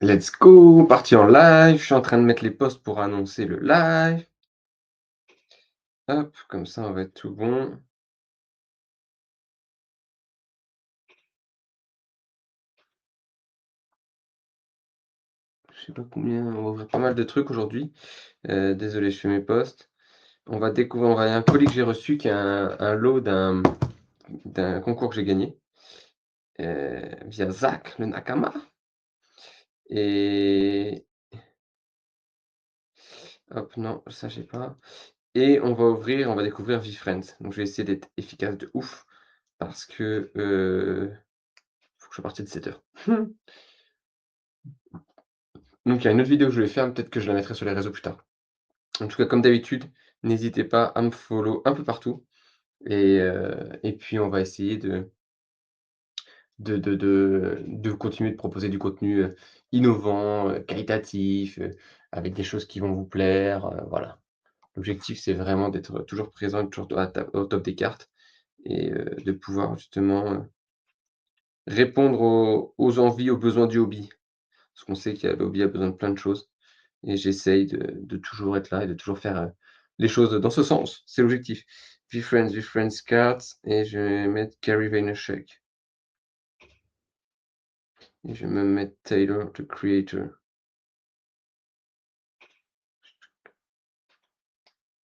Let's go, parti en live. Je suis en train de mettre les posts pour annoncer le live. Hop, comme ça, on va être tout bon. Je sais pas combien, on va ouvrir pas mal de trucs aujourd'hui. Désolé, je fais mes posts. On va découvrir, il y a un colis que j'ai reçu qui est un lot d'un concours que j'ai gagné via Zach, le Nakama. Et hop, non, ça j'ai pas. Et on va découvrir VFriends. Donc je vais essayer d'être efficace de ouf parce que faut que je sois parti de 7 heures. Donc il y a une autre vidéo que je vais faire, peut-être que je la mettrai sur les réseaux plus tard. En tout cas, comme d'habitude, n'hésitez pas à me follow un peu partout et puis on va essayer de continuer de proposer du contenu, innovant, qualitatif, avec des choses qui vont vous plaire, voilà. L'objectif, c'est vraiment d'être toujours présent, toujours au top des cartes et de pouvoir justement, répondre aux envies, aux besoins du hobby. Parce qu'on sait que le hobby a besoin de plein de choses. Et j'essaye de toujours être là et de toujours faire, les choses dans ce sens. C'est l'objectif. VFriends cards et je vais mettre Gary Vaynerchuk et je vais même mettre Taylor the Creator.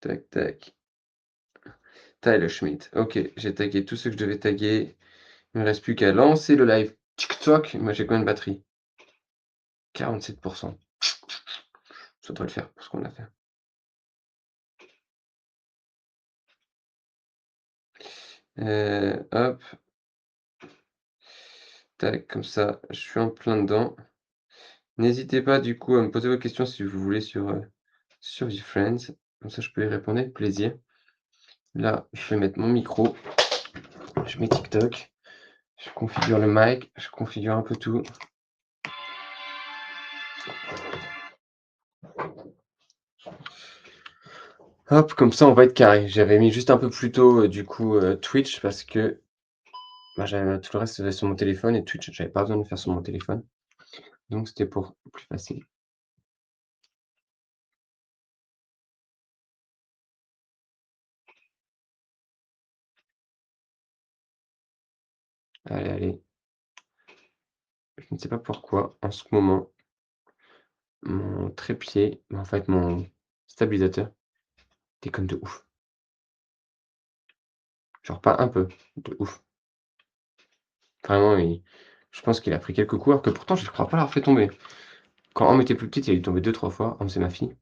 Tac, tac. Tyler Schmidt. OK, j'ai tagué tout ce que je devais taguer. Il me reste plus qu'à lancer le live TikTok. Moi, j'ai combien de batterie? 47. Ça devrait le faire pour ce qu'on a fait. Hop, tac, comme ça, je suis en plein dedans. N'hésitez pas du coup à me poser vos questions si vous voulez sur VFriends. Comme ça, je peux y répondre avec plaisir. Là, je vais mettre mon micro, je mets TikTok, je configure le mic, je configure un peu tout. Hop, comme ça, on va être carré. J'avais mis juste un peu plus tôt, du coup, Twitch parce que bah, j'avais tout le reste sur mon téléphone et Twitch, j'avais pas besoin de le faire sur mon téléphone. Donc c'était pour plus facile. Allez, allez. Je ne sais pas pourquoi, en ce moment, mon trépied, en fait, mon stabilisateur déconne de ouf. Genre pas un peu, de ouf. Vraiment, je pense qu'il a pris quelques coups, alors que pourtant je ne crois pas l'avoir fait tomber. Quand Homme était plus petite, il a dû tomber 2-3 fois. Homme, c'est ma fille,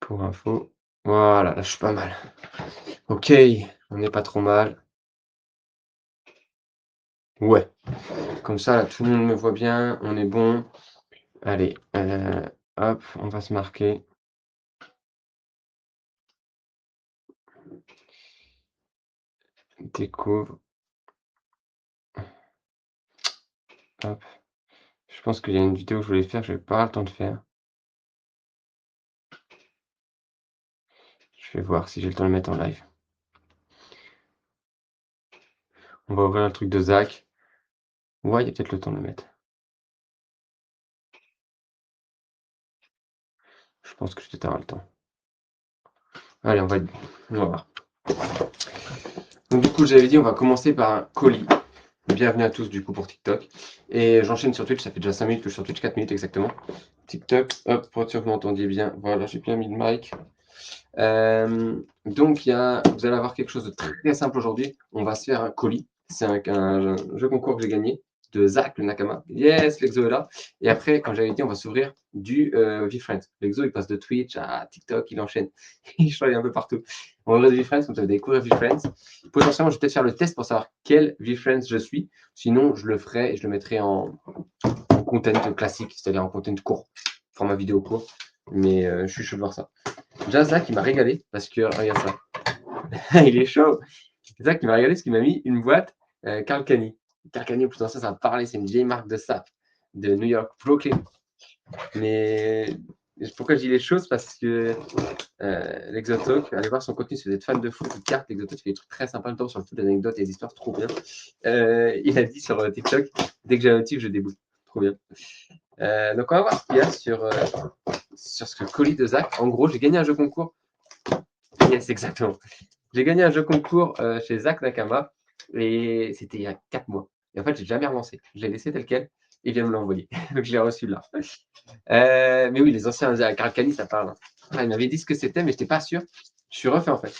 pour info. Voilà, là je suis pas mal. OK, on n'est pas trop mal. Ouais, comme ça là tout le monde me voit bien, on est bon. Allez, hop, on va se marquer. Découvre, hop. Je pense qu'il y a une vidéo que je voulais faire, je vais pas le temps de faire. Je vais voir si j'ai le temps de le mettre en live. On va ouvrir le truc de Zach. Ouais, il y a peut-être le temps de le mettre. Je pense que je vais peut-être avoir le temps. Allez, on va voir. Donc du coup, j'avais dit, on va commencer par un colis. Bienvenue à tous du coup pour TikTok. Et j'enchaîne sur Twitch, ça fait déjà 5 minutes que je suis sur Twitch, 4 minutes exactement. TikTok, hop, pour être sûr que vous m'entendiez bien. Voilà, j'ai bien mis le mic. Donc vous allez avoir quelque chose de très simple aujourd'hui. On va se faire un colis. C'est un jeu concours que j'ai gagné de Zach, le Nakama. Yes, l'exo est là. Et après, quand j'avais dit, on va s'ouvrir du VFriends. L'exo, il passe de Twitch à TikTok, il enchaîne. Il change un peu partout. On va ouvrir du VFriends, comme ça vous allez découvrir VFriends. Potentiellement, je vais peut-être faire le test pour savoir quel VFriends je suis. Sinon, je le ferai et je le mettrai en content classique, c'est-à-dire en content court, format vidéo court. Mais je suis chaud de voir ça. Déjà, Zach, il m'a régalé parce que, regarde ça, il est chaud. Zach, il m'a régalé parce qu'il m'a mis une boîte Carl Canny. Carl Canny, putain, ça me parlait, c'est une vieille marque de sap de New York, Brooklyn. Mais pourquoi je dis les choses? Parce que l'Exotalk, allez voir son contenu si vous êtes fan de foot ou de cartes. L'Exotalk fait des trucs très sympas, sur le foot, des anecdotes et des histoires trop bien. Il a dit sur TikTok, dès que j'ai un motif, je déboule. Trop bien. Donc, on va voir ce qu'il y a sur ce colis de Zach. En gros, j'ai gagné un jeu concours. Yes, exactement. J'ai gagné un jeu concours chez Zach Nakama et c'était il y a 4 mois. Et en fait, j'ai jamais relancé. Je l'ai laissé tel quel. Il vient me l'envoyer. Donc, je l'ai reçu là. Mais oui, les anciens Carcali, ça parle. Ah, il m'avait dit ce que c'était, mais je n'étais pas sûr. Je suis refait en fait.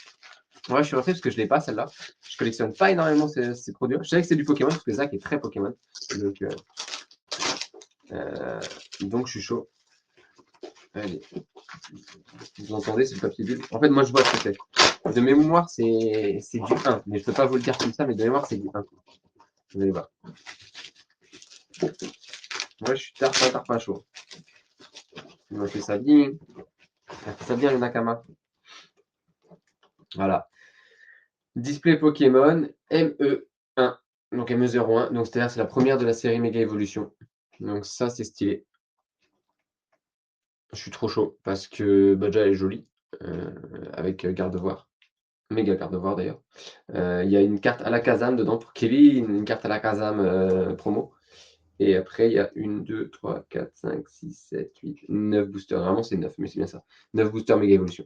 Ouais, je suis refait parce que je ne l'ai pas celle-là. Je collectionne pas énormément ces produits. Je savais que c'est du Pokémon parce que Zach est très Pokémon. Donc je suis chaud. Allez. Vous entendez, c'est le papier bulle. En fait, moi, je vois ce que c'est. De mémoire, c'est du 1. Mais je ne peux pas vous le dire comme ça, mais de mémoire, c'est du 1. Vous allez voir. Moi, je suis tard pas chaud. On a fait ça bien. On a fait ça bien, le Nakama. Voilà. Display Pokémon ME1. Donc ME01. Donc c'est-à-dire c'est la première de la série Méga Evolution. Donc ça, c'est stylé. Je suis trop chaud parce que déjà elle est jolie. Avec Gardevoir. Méga Gardevoir d'ailleurs. Il y a une carte à la Kazam dedans pour Kevin, une carte à la Kazam promo. Et après, il y a 1, 2, 3, 4, 5, 6, 7, 8, 9 boosters. Vraiment, c'est 9, mais c'est bien ça. 9 boosters Méga Evolution.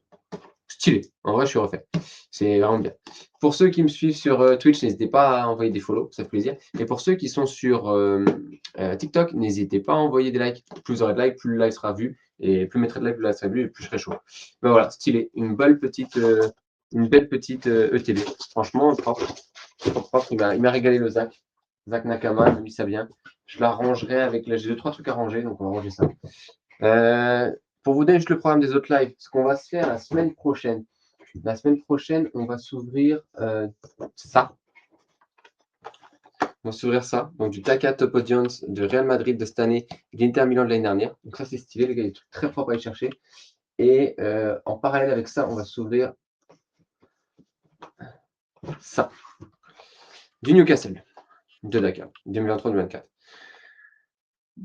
Stylé. En vrai, je suis refait. C'est vraiment bien. Pour ceux qui me suivent sur Twitch, n'hésitez pas à envoyer des follow, ça fait plaisir. Et pour ceux qui sont sur TikTok, n'hésitez pas à envoyer des likes. Plus vous aurez de likes, plus le live sera vu. Et plus je mettrai de likes, plus le live sera vu, et plus je serai chaud. Ben voilà, stylé. Une belle petite ETB. Franchement, propre. Propre. Il m'a régalé le Zach. Zach Nakama, il m'a mis ça bien. Je la rangerai avec. Là, j'ai 2-3 trucs à ranger, donc on va ranger ça. Pour vous donner juste le programme des autres lives, ce qu'on va se faire la semaine prochaine. La semaine prochaine, on va s'ouvrir ça. On va s'ouvrir ça. Donc du Taka Top Audience, de Real Madrid de cette année, d'Inter Milan de l'année dernière. Donc ça, c'est stylé, les gars, des trucs très propres à aller chercher. Et en parallèle avec ça, on va s'ouvrir ça. Du Newcastle, de Dakar, 2023-2024.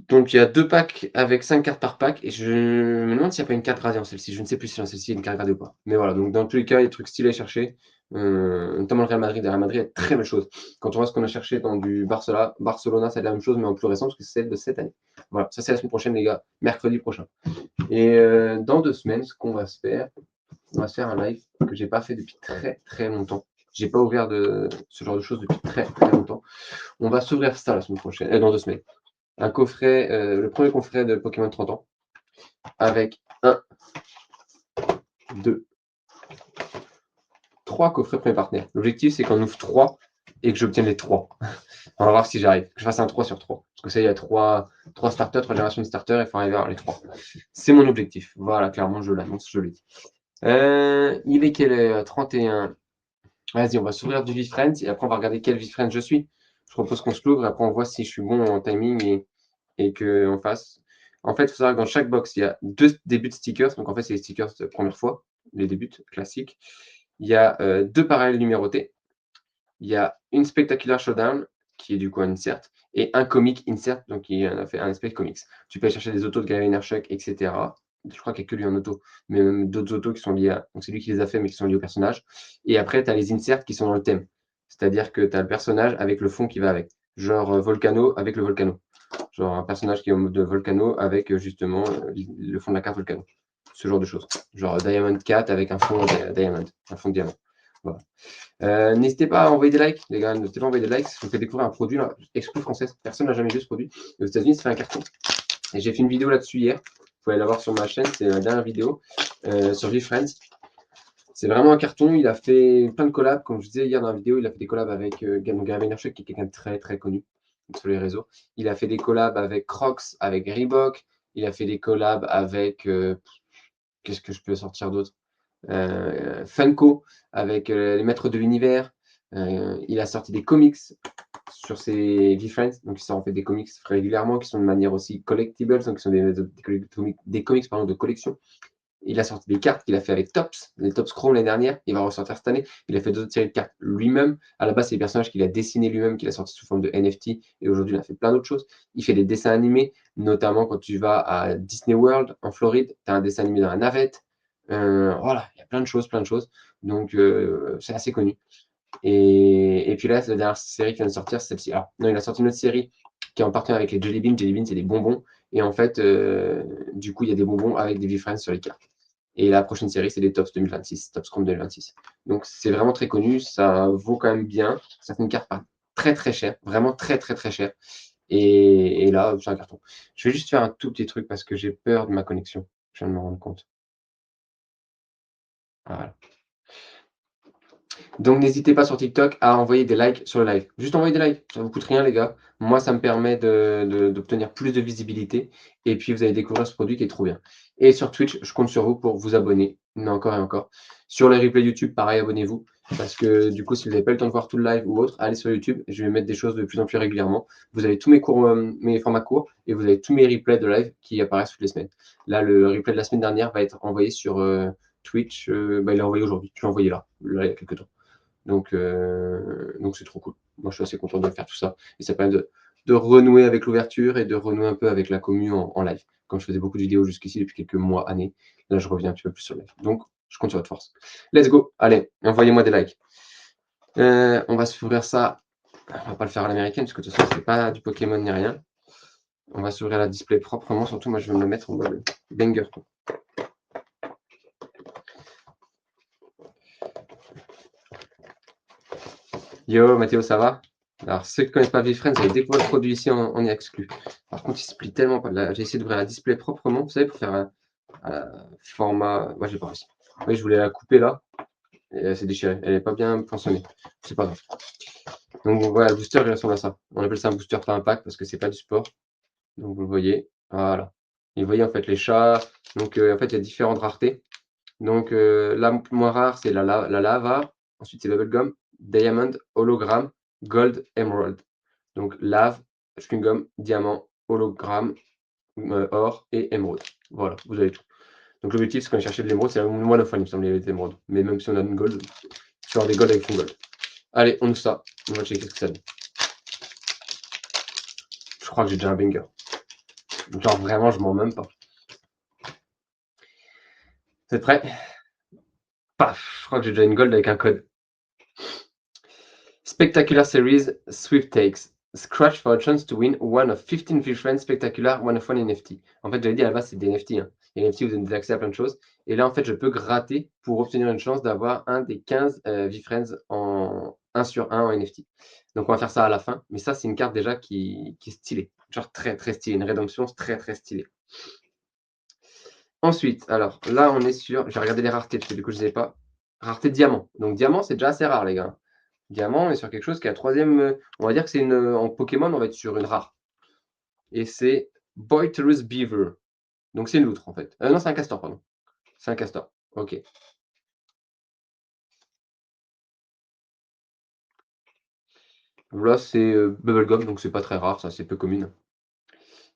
Donc il y a 2 packs avec 5 cartes par pack. Et je me demande s'il n'y a pas une carte gradée dans celle-ci. Je ne sais plus si dans celle-ci il y a une carte gradée ou pas. Mais voilà, donc dans tous les cas, il y a des trucs stylés à chercher. Notamment le Real Madrid. Le Real Madrid est très belle chose. Quand on voit ce qu'on a cherché dans du Barcelona, c'est la même chose, mais en plus récent, parce que c'est celle de cette année. Voilà, ça c'est la semaine prochaine, les gars. Mercredi prochain. Et dans 2 semaines, ce qu'on va se faire, on va se faire un live que j'ai pas fait depuis très très longtemps. J'ai pas ouvert ce genre de choses depuis très très longtemps. On va s'ouvrir ça la semaine prochaine, dans 2 semaines. Un coffret, le premier coffret de Pokémon 30 ans, avec 1, 2, 3 coffrets premier partenaire. L'objectif, c'est qu'on ouvre 3 et que j'obtienne les 3. On va voir si j'arrive. Que je fasse un 3 sur 3. Parce que ça, il y a 3 starters, 3 générations de starters, il faut arriver à avoir les 3. C'est mon objectif. Voilà, clairement, je l'annonce, je l'ai dit. Il est quelle heure? 31. Vas-y, on va s'ouvrir du V-Friends et après, on va regarder quel V-Friend je suis. Je propose qu'on se l'ouvre et après, on voit si je suis bon en timing et qu'on fasse. En fait, il faut savoir que dans chaque box, il y a 2 débuts de stickers. Donc, en fait, c'est les stickers de première fois, les débuts classiques. Il y a 2 parallèles numérotés. Il y a une Spectacular Showdown, qui est du coup un insert, et un comic insert, donc qui a fait un aspect comics. Tu peux aller chercher des autos de Gary Vaynerchuk, etc. Je crois qu'il n'y a que lui en auto, mais même d'autres autos qui sont liés à. Donc, c'est lui qui les a fait, mais qui sont liés au personnage. Et après, tu as les inserts qui sont dans le thème. C'est-à-dire que tu as le personnage avec le fond qui va avec. Genre Volcano avec le Volcano. Genre un personnage qui est en mode Volcano avec justement le fond de la carte Volcano. Ce genre de choses. Genre Diamond Cat avec un fond Diamond, un fond de diamant. Voilà. N'hésitez pas à envoyer des likes, les gars. N'hésitez pas à envoyer des likes. Je vous fais découvrir un produit exclu français. Personne n'a jamais vu ce produit. Et aux États-Unis, ça fait un carton. Et j'ai fait une vidéo là-dessus hier. Vous pouvez aller la voir sur ma chaîne. C'est la dernière vidéo sur VFriends. C'est vraiment un carton. Il a fait plein de collabs. Comme je disais hier dans la vidéo, il a fait des collabs avec Gary Vaynerchuk, qui est quelqu'un de très très connu sur les réseaux. Il a fait des collabs avec Crocs, avec Reebok. Il a fait des collabs avec. Qu'est-ce que je peux sortir d'autre? Funko, avec les maîtres de l'univers. Il a sorti des comics sur ses V-Friends. Donc, il sort en fait des comics régulièrement qui sont de manière aussi collectibles, donc qui sont des comics pardon, de collection. Il a sorti des cartes qu'il a fait avec Topps, les Topps Chrome l'année dernière. Il va ressortir cette année. Il a fait 2 autres séries de cartes lui-même. À la base, c'est des personnages qu'il a dessinés lui-même, qu'il a sorti sous forme de NFT. Et aujourd'hui, il a fait plein d'autres choses. Il fait des dessins animés, notamment quand tu vas à Disney World en Floride. Tu as un dessin animé dans la navette. Voilà, il y a plein de choses, plein de choses. Donc, c'est assez connu. Et puis là, la dernière série qui vient de sortir, c'est celle-ci. Alors, non, il a sorti une autre série qui est en partenariat avec les Jelly Beans. Jelly Beans, c'est des bonbons. Et en fait, du coup, il y a des bonbons avec des VeeFriends sur les cartes. Et la prochaine série, c'est les Tops 2026, Tops Scrum 2026. Donc, c'est vraiment très connu. Ça vaut quand même bien. Certaines cartes partent très, très cher. Vraiment très, très, très cher. Et là, c'est un carton. Je vais juste faire un tout petit truc parce que j'ai peur de ma connexion. Je viens de me rendre compte. Voilà. Donc, n'hésitez pas sur TikTok à envoyer des likes sur le live. Juste envoyer des likes, ça ne vous coûte rien, les gars. Moi, ça me permet d'obtenir plus de visibilité. Et puis, vous allez découvrir ce produit qui est trop bien. Et sur Twitch, je compte sur vous pour vous abonner. Mais encore et encore. Sur les replays YouTube, pareil, abonnez-vous. Parce que du coup, si vous n'avez pas le temps de voir tout le live ou autre, allez sur YouTube. Je vais mettre des choses de plus en plus régulièrement. Vous avez tous mes cours, mes formats courts et vous avez tous mes replays de live qui apparaissent toutes les semaines. Là, le replay de la semaine dernière va être envoyé sur Twitch. Il est envoyé aujourd'hui. Je l'ai envoyé là, il y a quelques temps. Donc c'est trop cool. Moi, je suis assez content de faire tout ça. Et ça permet de renouer avec l'ouverture et de renouer un peu avec la commu en live. Comme je faisais beaucoup de vidéos jusqu'ici depuis quelques mois, années, là, je reviens un petit peu plus sur le live. Donc, je compte sur votre force. Let's go. Allez, envoyez-moi des likes. On va s'ouvrir ça. On va pas le faire à l'américaine, parce que de toute façon, c'est pas du Pokémon ni rien. On va s'ouvrir la display proprement. Surtout, moi, je vais me le mettre en mode banger. Yo, Mathéo, ça va? Alors, ceux qui ne connaissent pas VeeFriends, vous allez découvrir le produit ici en exclu. Par contre, il se plie tellement pas. J'ai essayé d'ouvrir la display proprement, vous savez, pour faire un format. Moi, j'ai pas réussi. Oui, je voulais la couper là, et elle s'est déchirée. Elle n'est pas bien poinçonnée. C'est pas grave. Donc, voilà, le booster, il ressemble à ça. On appelle ça un booster, pas un pack, parce que c'est pas du sport. Donc, vous le voyez. Voilà. Et vous voyez, en fait, les chats. Donc, en fait, il y a différentes raretés. Donc, la moins rare, c'est la lava. Ensuite, c'est Bubblegum, Diamond, Hologram, Gold, Emerald. Donc, lave, chewing-gum, diamant, hologramme, or et émeraude. Voilà, vous avez tout. Donc, l'objectif, c'est quand on chercher de l'émeraude, c'est le moins de fois, il me semble, il y avait des émeraudes. Mais même si on a une gold, tu des gold avec une gold. Allez, on ouvre ça. On va checker ce que ça donne. Je crois que j'ai déjà un banger. Genre, vraiment, je m'en même pas. Vous êtes prêts? Paf! Je crois que j'ai déjà une gold avec un code. Spectacular Series Sweepstakes. Scratch for a chance to win one of 15 VeeFriends Spectacular One of One NFT. En fait, j'avais dit à la base, c'est des NFT. Hein. Les NFT, vous avez des accès à plein de choses. Et là, en fait, je peux gratter pour obtenir une chance d'avoir un des 15 VeeFriends en 1 sur 1 en NFT. Donc, on va faire ça à la fin. Mais ça, c'est une carte déjà qui est stylée. Genre très, très stylée. Une rédemption très, très stylée. Ensuite, alors là, on est sur. J'ai regardé les raretés parce que du coup, je ne sais pas. Rareté diamant. Donc, diamant, c'est déjà assez rare, les gars. Diamant, on est sur quelque chose qui est la troisième. On va dire que c'est une. En Pokémon, on va être sur une rare. Et c'est Boisterous Beaver. Donc c'est une loutre en fait. Non, c'est un castor, pardon. C'est un castor. Ok. Là, c'est Bubblegum, donc c'est pas très rare, ça, c'est peu commune.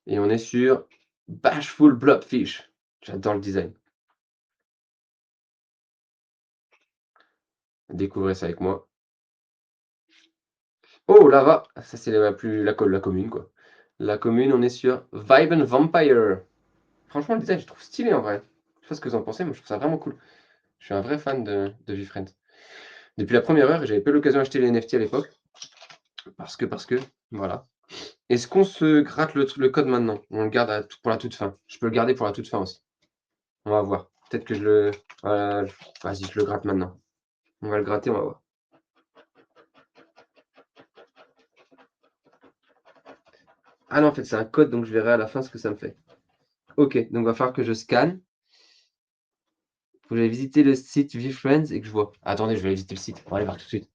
Et on est sur Bashful Blobfish. J'adore le design. Découvrez ça avec moi. Oh, Lava. Ça, c'est la commune, quoi. La commune, on est sur Vibrant Vampire. Franchement, le design, je trouve stylé en vrai. Je sais pas ce que vous en pensez, mais je trouve ça vraiment cool. Je suis un vrai fan de VeeFriends. Depuis la première heure, j'avais pas eu l'occasion d'acheter les NFT à l'époque. Parce que, voilà. Est-ce qu'on se gratte le code maintenant? On le garde pour la toute fin. Je peux le garder pour la toute fin aussi. On va voir. Peut-être que je le. Voilà, vas-y, je le gratte maintenant. On va le gratter, on va voir. Ah non, en fait, c'est un code, donc je verrai à la fin ce que ça me fait. Ok, donc il va falloir que je scanne. Faut que j'aille visiter le site VeeFriends et que je vois. Attendez, je vais aller visiter le site. On va aller voir tout de suite.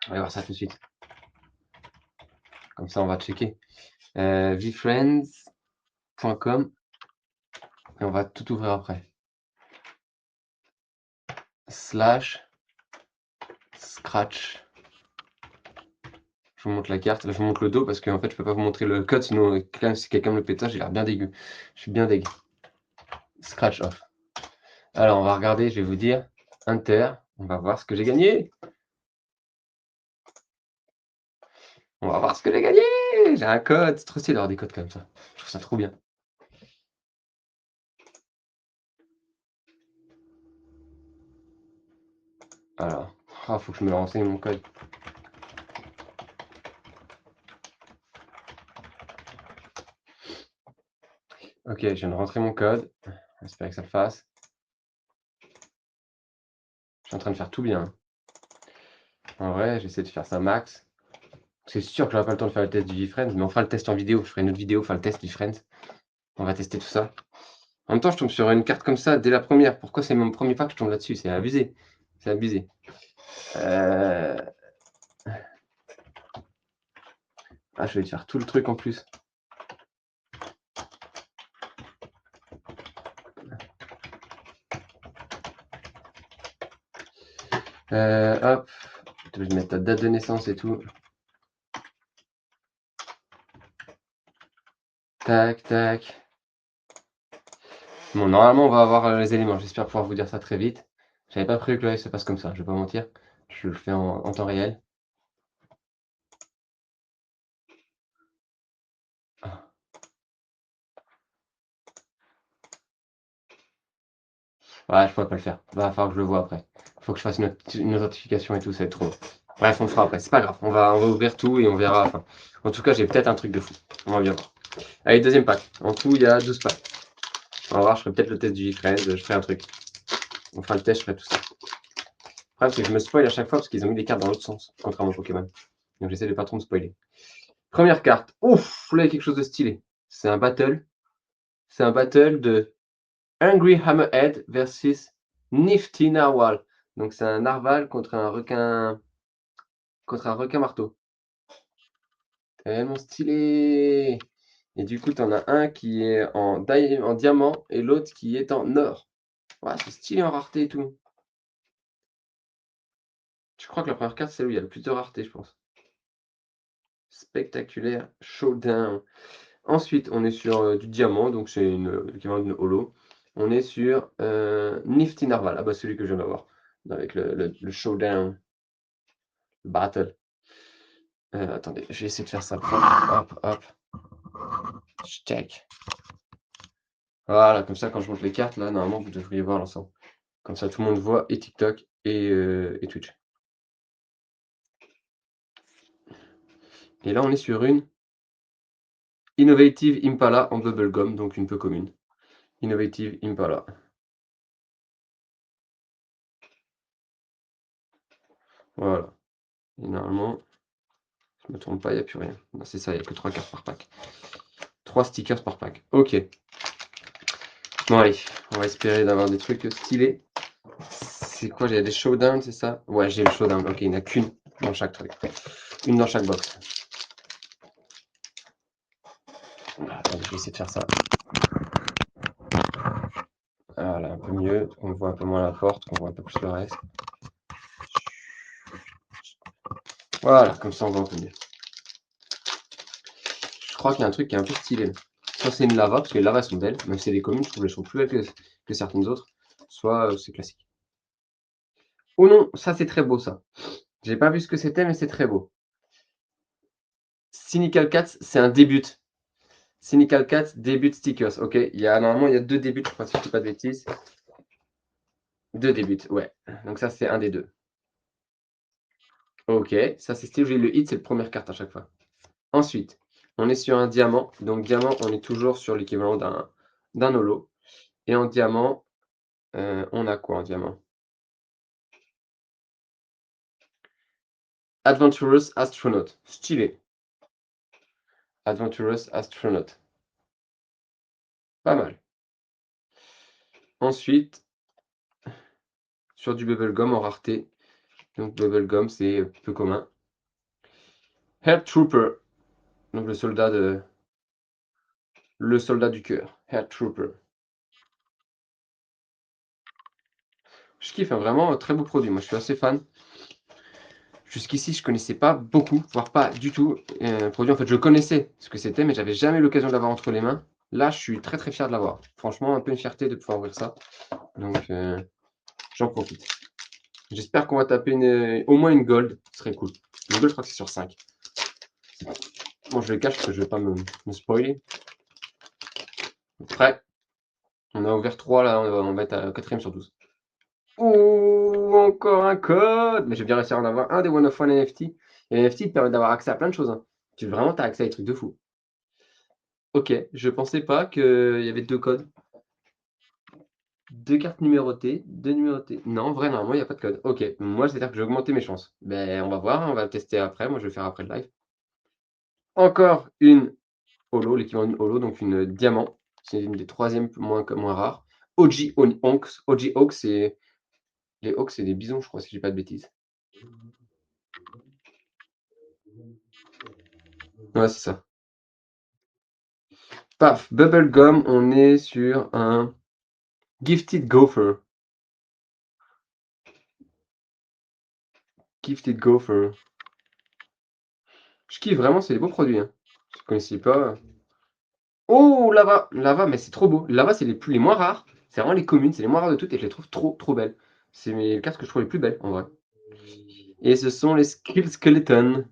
On va aller voir ça tout de suite. Comme ça, on va checker. VeeFriends.com. Et on va tout ouvrir après. Slash scratch. Je vous montre la carte, là je vous montre le dos parce qu'en fait je peux pas vous montrer le code sinon si quelqu'un me le pétage, j'ai l'air bien dégueu. Je suis bien dégueu. Scratch off. Alors on va regarder, je vais vous dire. Enter, on va voir ce que j'ai gagné. On va voir ce que j'ai gagné. J'ai un code, c'est trop stylé d'avoir des codes comme ça. Je trouve ça trop bien. Alors, faut que je me le renseigne mon code. Ok, je viens de rentrer mon code. J'espère que ça le fasse. Je suis en train de faire tout bien. En vrai, j'essaie de faire ça max. C'est sûr que j'aurai pas le temps de faire le test du VFriends, mais on fera le test en vidéo. Je ferai une autre vidéo, faire le test du VFriends. On va tester tout ça. En même temps, je tombe sur une carte comme ça dès la première. Pourquoi c'est mon premier pack que je tombe là-dessus? C'est abusé. C'est abusé. Ah, je vais te faire tout le truc en plus. Hop. Je vais mettre ta date de naissance et tout. Tac, tac. Bon, normalement, on va avoir les éléments. J'espère pouvoir vous dire ça très vite. J'avais pas prévu que le live se passe comme ça, je vais pas mentir. Je le fais en temps réel. Ah. Ouais, je pourrais pas le faire. Va falloir que je le vois après. Faut que je fasse une notification et tout, ça va être trop long. Bref, on le fera après. C'est pas grave. On va ouvrir tout et on verra. Enfin, en tout cas, j'ai peut-être un truc de fou. On va bien voir. Allez, deuxième pack. En tout, il y a 12 packs. On va voir, je ferai peut-être le test du Friends, je ferai un truc. On fera le test, je ferai tout ça. Le problème, c'est que je me spoil à chaque fois parce qu'ils ont mis des cartes dans l'autre sens, contrairement au Pokémon. Donc j'essaie de pas trop me spoiler. Première carte. Ouf, là, il y a quelque chose de stylé. C'est un battle. C'est un battle de Angry Hammerhead versus Nifty Narwhal. Donc c'est un narval contre un requin marteau. Tellement stylé. Et du coup, t'en as un qui est en diamant et l'autre qui est en or. Ouais, c'est stylé en rareté et tout. Je crois que la première carte, c'est celle où il y a le plus de rareté, je pense. Spectaculaire showdown. Ensuite, on est sur du diamant, donc c'est l'équivalent d'une holo. On est sur Nifty Narval. Ah bah celui que je viens d'avoir. Avec le showdown battle. Attendez, je vais essayer de faire ça. Hop, hop. Je check. Voilà, comme ça, quand je monte les cartes, là, normalement, vous devriez voir l'ensemble. Comme ça, tout le monde voit, et TikTok et Twitch. Et là, on est sur une Innovative Impala en bubblegum, donc une peu commune. Innovative Impala. Voilà. Et normalement, je me trompe pas, il n'y a plus rien. Non, c'est ça, il n'y a que 3 cartes par pack. 3 stickers par pack. Ok. Bon, allez, on va espérer d'avoir des trucs stylés. C'est quoi? J'ai des showdowns, c'est ça? Ouais, j'ai le showdown. Ok, il n'y en a qu'une dans chaque truc. Une dans chaque box. Attendez, je vais essayer de faire ça. Voilà, un peu mieux. On voit un peu moins la porte, qu'on voit un peu plus le reste. Voilà, comme ça on voit un peu mieux. Je crois qu'il y a un truc qui est un peu stylé. Soit c'est une lava, parce que les lavas sont belles, même si c'est des communes, je trouve qu'elles sont plus belles que certaines autres. Soit c'est classique. Oh non, ça c'est très beau ça. J'ai pas vu ce que c'était, mais c'est très beau. Cynical Cats, c'est un début. Cynical Cats, début stickers. Ok, normalement il y a 2 débuts, je crois, si je dis pas de bêtises. 2 débuts, ouais. Donc ça c'est un des 2. Ok, ça c'est stylé. Le hit, c'est la première carte à chaque fois. Ensuite, on est sur un diamant. Donc diamant, on est toujours sur l'équivalent d'un holo. Et en diamant, on a quoi en diamant? Adventurous Astronaut. Stylé. Adventurous Astronaut. Pas mal. Ensuite, sur du bubblegum en rareté. Donc bubblegum, c'est peu commun. Heart Trooper. Donc le soldat du cœur. Heart Trooper. Je kiffe, hein, vraiment un très beau produit. Moi, je suis assez fan. Jusqu'ici, je connaissais pas beaucoup, voire pas du tout le produit. En fait, je connaissais ce que c'était, mais j'avais jamais eu l'occasion de l'avoir entre les mains. Là, je suis très, très fier de l'avoir. Franchement, un peu une fierté de pouvoir ouvrir ça. Donc, j'en profite. J'espère qu'on va taper au moins une gold. Ce serait cool. Une gold, je crois que c'est sur 5. Bon, je le cache parce que je vais pas me spoiler. Prêt. On a ouvert 3 là, on va être à 4ème sur 12. Oh, encore un code! Mais j'ai bien réussi à en avoir un des One of One NFT. Et les NFT te permettent d'avoir accès à plein de choses, hein. Vraiment, tu as accès à des trucs de fou. OK, je pensais pas qu'il y avait 2 codes. 2 cartes numérotées, 2 numérotées. Non, en vrai, normalement, il y a pas de code. OK, moi, c'est-à-dire que j'ai augmenté mes chances. Ben, on va voir, hein, on va tester après. Moi, je vais faire après le live. Encore une holo, l'équivalent d'une holo, donc une diamant. C'est une des 3e moins rares. Hawks. OG Hawks, c'est les Hawks, c'est des bisons, je crois, si je dis pas de bêtises. Ouais, c'est ça. Paf, Bubblegum, on est sur un Gifted Gopher. Gifted Gopher. Je kiffe vraiment, c'est des beaux produits, hein. Si vous connaissiez pas. Oh, Lava! Lava, mais c'est trop beau. Lava, c'est les moins rares. C'est vraiment les communes, c'est les moins rares de toutes et je les trouve trop, trop belles. C'est mes cartes que je trouve les plus belles, en vrai. Et ce sont les Skill Skeleton.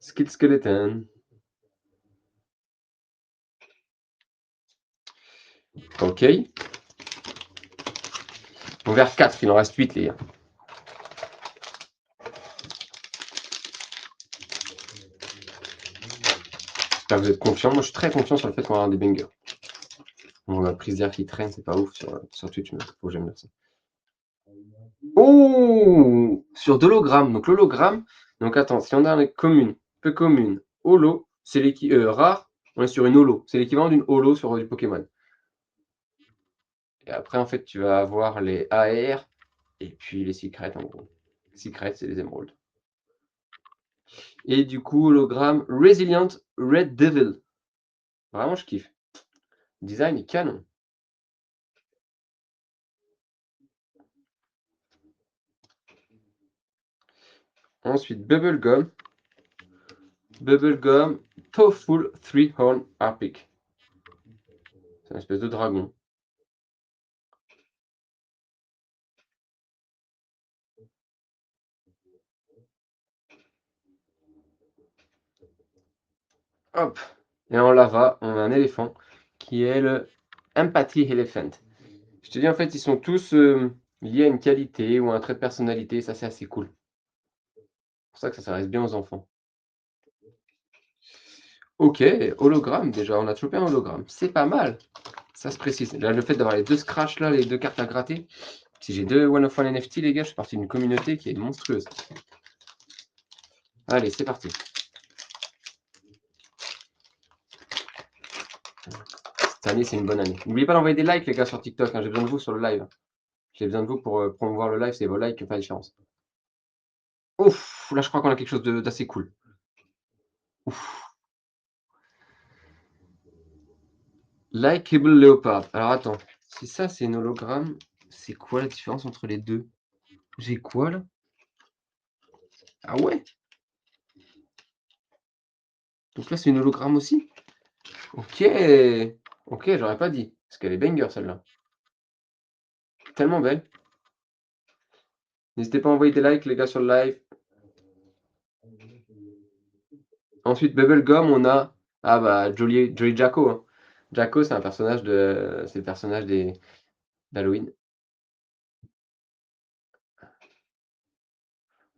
Skill Skeleton. OK. On verse 4, il en reste 8, les gars. J'espère que vous êtes confiants. Moi, je suis très confiant sur le fait qu'on va avoir des bangers. Bon, la prise d'air qui traîne, c'est pas ouf sur Twitch, mais faut que j'aime bien ça. Oh! Sur de l'hologramme. Donc l'hologramme, donc attends, si on a les communes, peu commune, holo, c'est rare, on est sur une holo. C'est l'équivalent d'une holo sur du Pokémon. Et après, en fait, tu vas avoir les AR et puis les secrets, en gros. Secrets, c'est les émeraudes. Et du coup, hologramme Resilient Red Devil. Vraiment, je kiffe. Design est canon. Ensuite, Bubblegum. Bubblegum Powerful 3-Horn Harpic. C'est une espèce de dragon. Hop. Et en lava, on a un éléphant qui est le Empathy Elephant. Je te dis, en fait, ils sont tous liés à une qualité ou à un trait de personnalité. Ça, c'est assez cool. C'est pour ça que ça s'adresse bien aux enfants. OK, hologramme déjà, on a chopé un hologramme. C'est pas mal. Ça se précise. Là, le fait d'avoir les 2 scratch là, les 2 cartes à gratter. Si j'ai 2 One of One NFT, les gars, je suis parti d'une communauté qui est monstrueuse. Allez, c'est parti. Cette année, c'est une bonne année. N'oubliez pas d'envoyer des likes, les gars, sur TikTok, hein. J'ai besoin de vous sur le live. J'ai besoin de vous pour promouvoir le live, c'est vos likes qui font la différence. Ouf, là, je crois qu'on a quelque chose d'assez cool. Ouf. Likeable Leopard. Alors attends, si ça c'est un hologramme, c'est quoi la différence entre les deux? J'ai quoi là? Ah ouais? Donc là c'est une hologramme aussi? OK. OK, j'aurais pas dit. Parce qu'elle est banger celle-là. Tellement belle. N'hésitez pas à envoyer des likes les gars sur le live. Ensuite Bubblegum, on a ah bah Jolly Jacko, hein. Jacko c'est un personnage c'est le personnage d'Halloween.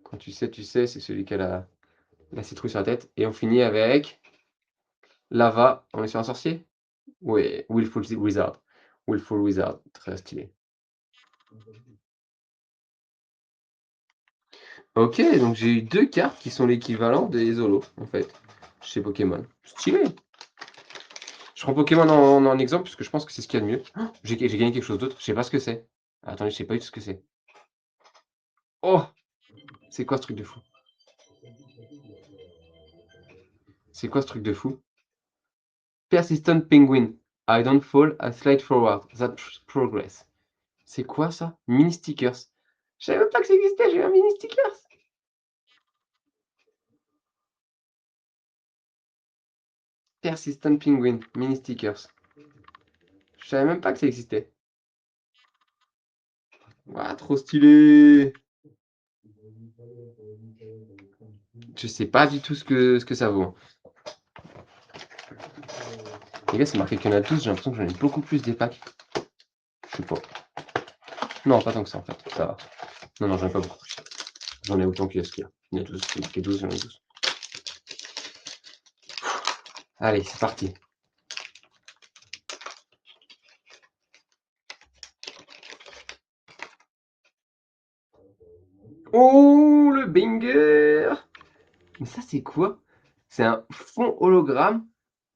Quand tu sais, c'est celui qui a la citrouille sur la tête. Et on finit avec Lava. On est sur un sorcier? Oui, Willful Wizard. Willful Wizard, très stylé. OK, donc j'ai eu 2 cartes qui sont l'équivalent des holos, en fait, chez Pokémon. Stylé! Je prends Pokémon en exemple parce que je pense que c'est ce qu'il y a de mieux. Oh, j'ai gagné quelque chose d'autre, je sais pas ce que c'est. Attendez, je sais pas du tout ce que c'est. Oh! C'est quoi ce truc de fou? C'est quoi ce truc de fou? Persistent Penguin. I don't fall, I slide forward. That progress. C'est quoi ça? Mini stickers. Je savais même pas que ça existait, j'ai eu un mini stickers! Persistent Penguin, mini stickers. Je savais même pas que ça existait. Ouah, trop stylé! Je sais pas du tout ce que ça vaut. Les gars, c'est marqué qu'il y en a 12, j'ai l'impression que j'en ai beaucoup plus des packs. Je sais pas. Non, pas tant que ça en fait, ça va. Non, non, j'en ai pas beaucoup plus. J'en ai autant qu'il y a ce qu'il y a. Il y a 12, c'est marqué 12, j'en ai 12. Allez, c'est parti. banger! Mais ça, c'est quoi? C'est un fond hologramme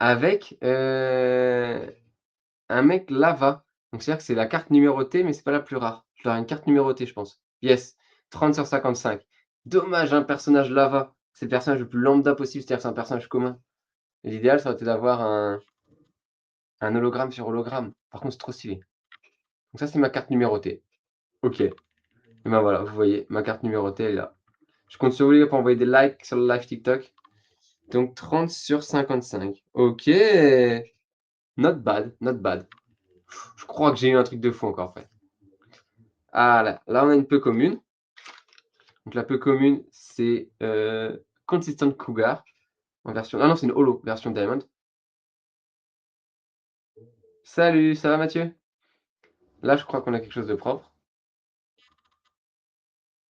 avec un mec lava. Donc c'est-à-dire que c'est la carte numérotée, mais c'est pas la plus rare. Je dois avoir une carte numérotée, je pense. Yes, 30 sur 55. Dommage, un personnage lava. C'est le personnage le plus lambda possible, c'est-à-dire que c'est un personnage commun. Et l'idéal, ça aurait été d'avoir un hologramme sur hologramme. Par contre, c'est trop stylé. Donc ça, c'est ma carte numérotée. OK. Et ben voilà, vous voyez, ma carte numérotée, elle est là. Je compte sur vous les gars pour envoyer des likes sur le live TikTok. Donc 30 sur 55. OK. Not bad, not bad. Je crois que j'ai eu un truc de fou encore en fait. Ah là on a une peu commune. Donc la peu commune, c'est Consistent Cougar en version. Ah non, c'est une holo, version Diamond. Salut, ça va Mathieu? Là, je crois qu'on a quelque chose de propre.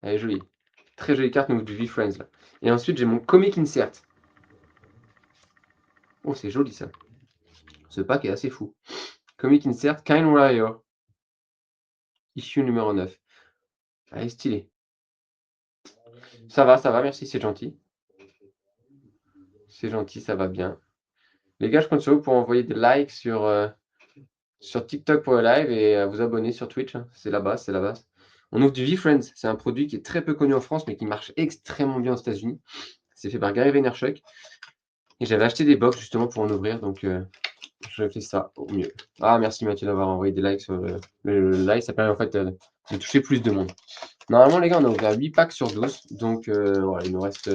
Elle est jolie. Très jolie carte, donc du V-Friends là. Et ensuite, j'ai mon Comic Insert. Oh, c'est joli ça. Ce pack est assez fou. Comic Insert, Kind Warrior. Issue numéro 9. Elle est stylée. Ça va, merci, c'est gentil. C'est gentil, ça va bien. Les gars, je compte sur vous pour envoyer des likes sur TikTok pour le live et vous abonner sur Twitch, hein. C'est la base, c'est la base. On ouvre du V-Friends. C'est un produit qui est très peu connu en France, mais qui marche extrêmement bien aux États-Unis. C'est fait par Gary Vaynerchuk. Et j'avais acheté des box justement pour en ouvrir, donc je fais ça au mieux. Ah, merci Mathieu d'avoir envoyé des likes sur le live. Ça permet en fait de toucher plus de monde. Normalement, les gars, on a ouvert 8 packs sur 12. Donc voilà, il nous reste.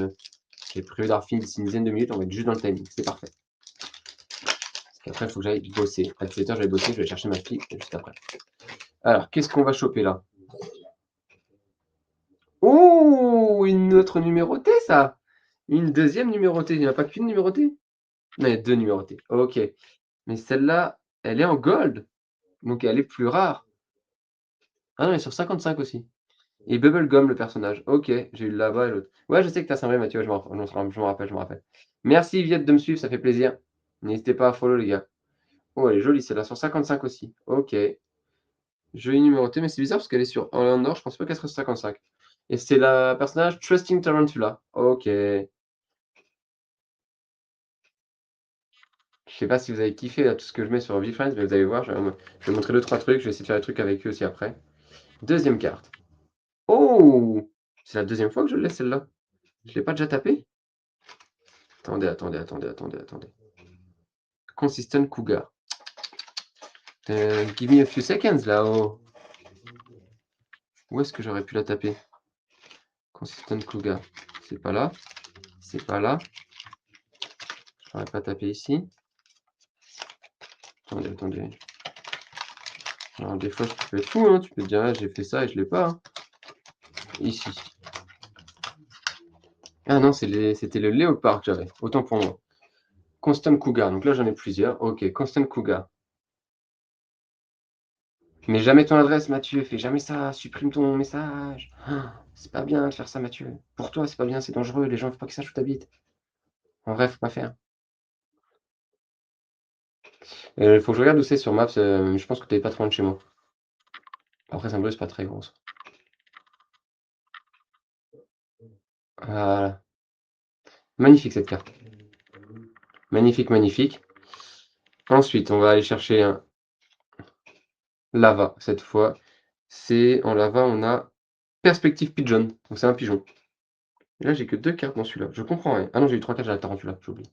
J'ai prévu d'avoir fini d'ici une dizaine de minutes. On va être juste dans le timing. C'est parfait. Parce qu'après, il faut que j'aille bosser. À 17h, je vais bosser. Je vais chercher ma fille juste après. Alors, qu'est-ce qu'on va choper là? Oh, une autre numérotée, ça! Une deuxième numérotée. Il n'y en a pas qu'une numérotée? Non, il y a deux numérotées. Ok. Mais celle-là, elle est en gold. Donc elle est plus rare. Ah non, elle est sur 55 aussi. Et Bubblegum, le personnage. Ok, j'ai eu le là-bas et l'autre. Ouais, je sais que t'as semblé, Mathieu. Je me rappelle. Merci, Viette, de me suivre. Ça fait plaisir. N'hésitez pas à follow, les gars. Oh, elle est jolie, celle-là, sur 55 aussi. Ok. Jolie numérotée, mais c'est bizarre parce qu'elle est en or. Je pense pas qu'elle soit sur 55. Et c'est la personnage Trusting Tarantula. Ok. Je sais pas si vous avez kiffé là, tout ce que je mets sur VFriends, mais vous allez voir, je vais montrer 2-3 trucs, je vais essayer de faire des trucs avec eux aussi après. Deuxième carte. Oh! C'est la deuxième fois que je le laisse celle-là. Je l'ai pas déjà tapé? Attendez. Consistent Cougar. Give me a few seconds là-haut. Où est-ce que j'aurais pu la taper? Consistent Cougar. C'est pas là. C'est pas là. Je n'aurais pas tapé ici. Attendez. Alors des fois, tu peux être fou, hein. Tu peux te dire, ah, j'ai fait ça et je l'ai pas, hein. Ici. Ah non, c'était le léopard que j'avais. Autant pour moi. Constant Cougar. Donc là, j'en ai plusieurs. Ok, Constant Cougar. Mais jamais ton adresse, Mathieu. Fais jamais ça. Supprime ton message. Ah, c'est pas bien de faire ça, Mathieu. Pour toi, c'est pas bien, c'est dangereux. Les gens, faut pas qu'ils sachent où t'habites. En vrai, faut pas faire. Faut que je regarde où c'est sur Maps. Je pense que t'es pas trop loin de chez moi. Après, Saint-Brieuc, c'est pas très gros, ça. Voilà. Magnifique cette carte. Magnifique. Ensuite, on va aller chercher un lava cette fois. C'est en lava, on a Perspective Pigeon. Donc c'est un pigeon. Et là, j'ai que deux cartes dans celui-là. Je comprends rien. Ah non, j'ai eu trois cartes, j'ai la tarentula, j'ai oublié.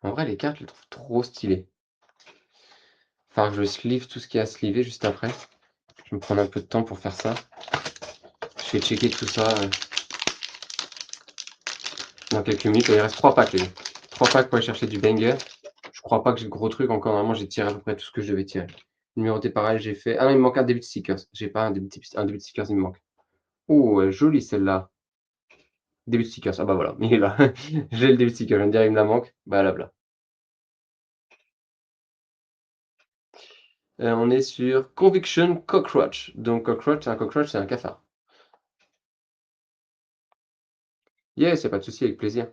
En vrai, les cartes, je les trouve trop stylées. Enfin, je sleeve tout ce qu'il y a à sleever juste après. Je vais me prendre un peu de temps pour faire ça. Je vais checker tout ça dans quelques minutes. Il reste 3 packs, les gars. 3 packs pour aller chercher du banger. Je crois pas que j'ai de gros trucs encore. Normalement, j'ai tiré à peu près tout ce que je devais tirer. Numéroté pareil, j'ai fait. Ah non, il me manque un début de stickers. J'ai pas un début de stickers, il me manque. Oh, jolie celle-là. Début de stickers. Ah bah voilà, il est là. J'ai le début de stickers. Je viens de dire, il me la manque. Bah là. On est sur Conviction Cockroach. Donc cockroach, c'est un cafard. Yes, y a pas de souci, avec plaisir.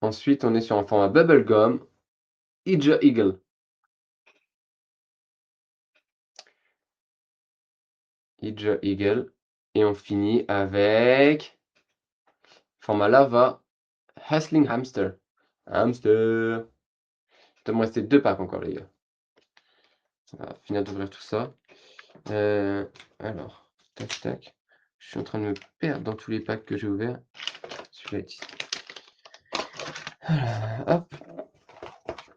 Ensuite, on est sur un format Bubblegum. Ija Eagle. Idja Eagle. Et on finit avec format lava, Hustling Hamster. Hamster. Il doit me rester 2 packs encore, les gars. On va finir d'ouvrir tout ça. Alors, tac, tac. Je suis en train de me perdre dans tous les packs que j'ai ouverts. Celui-là est ici. Voilà, hop.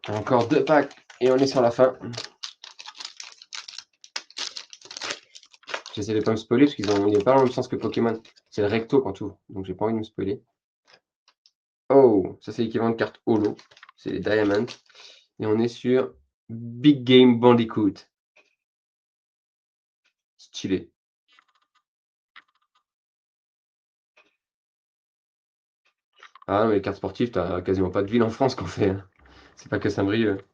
Encore 2 packs et on est sur la fin. J'essaie de pas me spoiler parce qu'ils ont il est pas dans le même sens que Pokémon. C'est le recto quand tu ouvres, donc j'ai pas envie de me spoiler. Oh, ça c'est l'équivalent de carte holo. C'est les Diamonds. Et on est sur Big Game Bandicoot. Stylé. Ah, mais les cartes sportives, t'as quasiment pas de ville en France qu'on fait. Hein. C'est pas que Saint-Brieuc.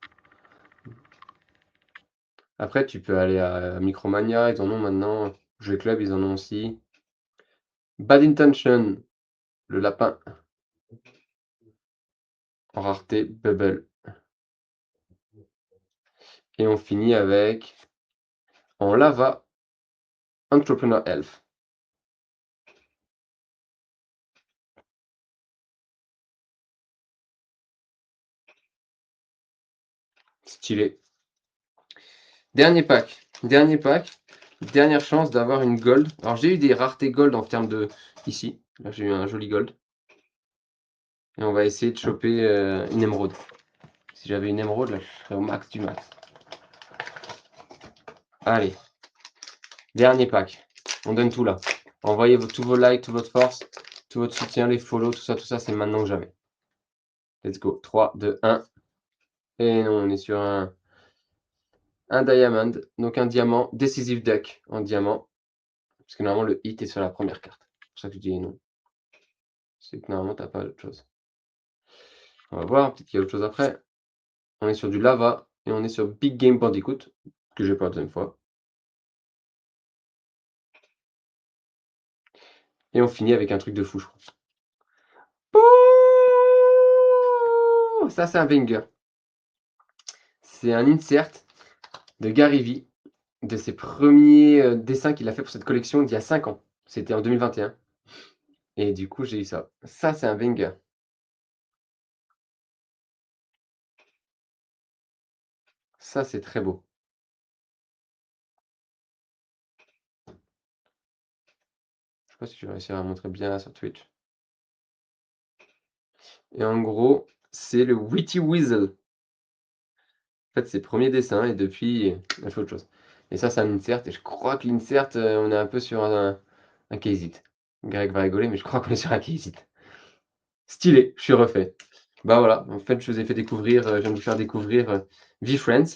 Après, tu peux aller à Micromania, ils en ont maintenant. Jeux Club, ils en ont aussi. Bad Intention, le lapin. En rareté, Bubble. Et on finit avec, en lava, Entrepreneur Elf. Stylé. Dernier pack. Dernier pack. Dernière chance d'avoir une gold. Alors j'ai eu des raretés gold en termes de... Ici. Là j'ai eu un joli gold. Et on va essayer de choper une émeraude. Si j'avais une émeraude, là je serais au max du max. Allez. Dernier pack. On donne tout là. Envoyez tous vos likes, toute votre force, tout votre soutien, les follow, tout ça, c'est maintenant ou jamais. Let's go. 3, 2, 1. Et non, on est sur un diamond. Donc un diamant. Decisive deck en diamant. Parce que normalement le hit est sur la première carte. C'est pour ça que je dis non. C'est que normalement t'as pas d'autre chose. On va voir, peut-être qu'il y a autre chose après. On est sur du lava et on est sur Big Game Bandicoot, que j'ai pas la deuxième fois. Et on finit avec un truc de fou, je crois. Ouh, ça, c'est un banger. C'est un insert de Gary Vee, de ses premiers dessins qu'il a fait pour cette collection d'il y a 5 ans. C'était en 2021. Et du coup, j'ai eu ça. Ça, c'est un banger. Ça, c'est très beau. Je sais pas si je vais réussir à montrer bien sur Twitch. Et en gros, c'est le Witty Weasel. En fait, c'est le premier dessin et depuis, il a fait autre chose. Et ça, c'est un insert et je crois que l'insert, on est un peu sur un case it. Greg va rigoler, mais je crois qu'on est sur un case it. Stylé, je suis refait. Bah voilà, en fait, je vous ai fait découvrir, je viens de vous faire découvrir VFriends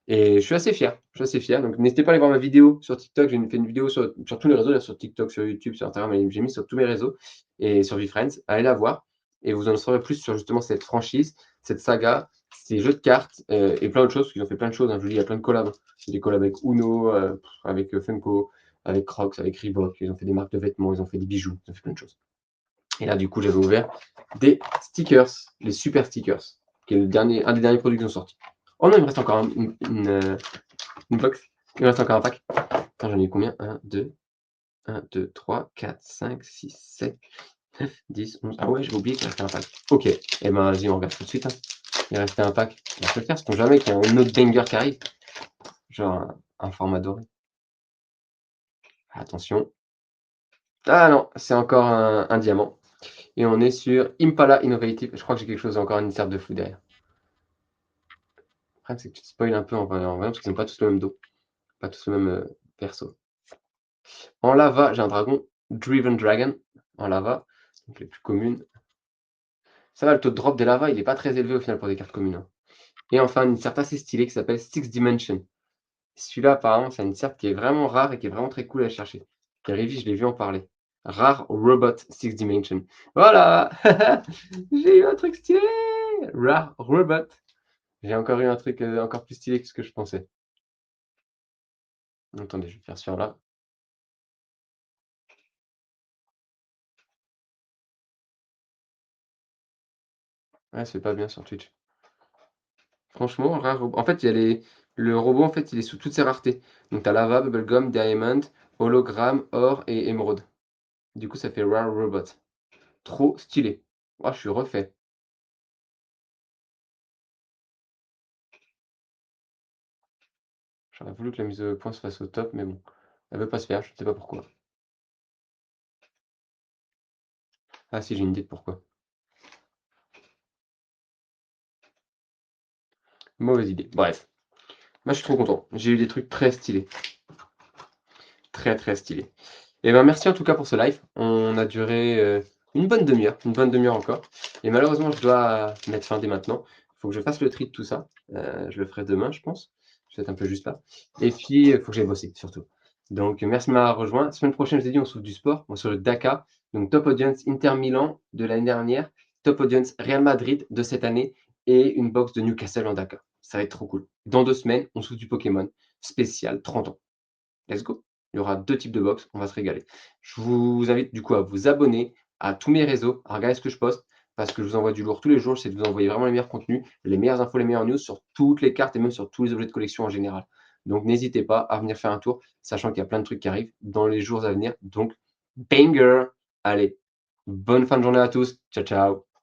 et je suis assez fier. Je suis assez fier. Donc n'hésitez pas à aller voir ma vidéo sur TikTok. J'ai fait une vidéo sur tous les réseaux, là, sur TikTok, sur YouTube, sur Instagram, j'ai mis sur tous mes réseaux et sur VFriends. Allez la voir et vous en saurez plus sur justement cette franchise, cette saga, ces jeux de cartes et plein d'autres choses. Parce qu'ils ont fait plein de choses. Hein. Je vous dis, il y a plein de collabs. Il y a des collabs avec Uno, avec Funko, avec Crocs, avec Reebok. Ils ont fait des marques de vêtements, ils ont fait des bijoux, ils ont fait plein de choses. Et là, du coup, j'avais ouvert des stickers, les super stickers, qui est un des derniers produits qui sont sortis. Oh non, il me reste encore une box. Il me reste encore un pack. Attends, j'en ai combien 1, 2, 3, 4, 5, 6, 7, 9, 10, 11. Ah ouais, j'ai oublié qu'il restait un pack. Ok, et ben vas-y, on regarde tout de suite. Hein. Il restait un pack. On va se le faire, c'est jamais qu'il y a un autre banger qui arrive. Genre un format doré. Attention. Ah non, c'est encore un diamant. Et on est sur Impala Innovative. Je crois que j'ai quelque chose, encore une insert de fou derrière. Le problème, c'est que tu te spoil un peu en voyant, parce qu'ils n'ont pas tous le même dos, pas tous le même perso. En lava, j'ai un dragon, Driven Dragon, en lava, donc les plus communes. Ça va, le taux de drop des lavas, il n'est pas très élevé au final pour des cartes communes. Hein. Et enfin, une insert assez stylée qui s'appelle Six Dimension. Celui-là, apparemment, c'est une insert qui est vraiment rare et qui est vraiment très cool à chercher. Gary, je l'ai vu en parler. Rare Robot Six Dimension. Voilà. J'ai eu un truc stylé. Rare Robot. J'ai encore eu un truc encore plus stylé que ce que je pensais. Attendez, je vais faire sur là. Ouais, c'est pas bien sur Twitch. Franchement, rare robot. En fait, il y a le robot, en fait, il est sous toutes ses raretés. Donc, tu as lava, bubblegum, diamond, hologramme, or et émeraude. Du coup, ça fait rare robot. Trop stylé. Oh, je suis refait. J'aurais voulu que la mise au point se fasse au top, mais bon, elle veut pas se faire, je sais pas pourquoi. Ah si, j'ai une idée de pourquoi. Mauvaise idée. Bref, moi je suis trop content. J'ai eu des trucs très stylés. Très très stylés. Et ben merci en tout cas pour ce live. On a duré une bonne demi-heure encore. Et malheureusement, je dois mettre fin dès maintenant. Il faut que je fasse le tri de tout ça. Je le ferai demain, je pense. Je vais être un peu juste là. Et puis, il faut que j'aille bosser, surtout. Donc, merci de m'avoir rejoint. Semaine prochaine, je t'ai dit, on se du sport. On se le Dakar. Donc, top audience Inter Milan de l'année dernière. Top audience Real Madrid de cette année. Et une box de Newcastle en Dakar. Ça va être trop cool. Dans 2 semaines, on se du Pokémon spécial 30 ans. Let's go. Il y aura 2 types de box, on va se régaler. Je vous invite du coup à vous abonner à tous mes réseaux, à regarder ce que je poste, parce que je vous envoie du lourd tous les jours. J'essaie de vous envoyer vraiment les meilleurs contenus, les meilleures infos, les meilleures news sur toutes les cartes et même sur tous les objets de collection en général. Donc n'hésitez pas à venir faire un tour, sachant qu'il y a plein de trucs qui arrivent dans les jours à venir. Donc banger. Allez, bonne fin de journée à tous. Ciao, ciao.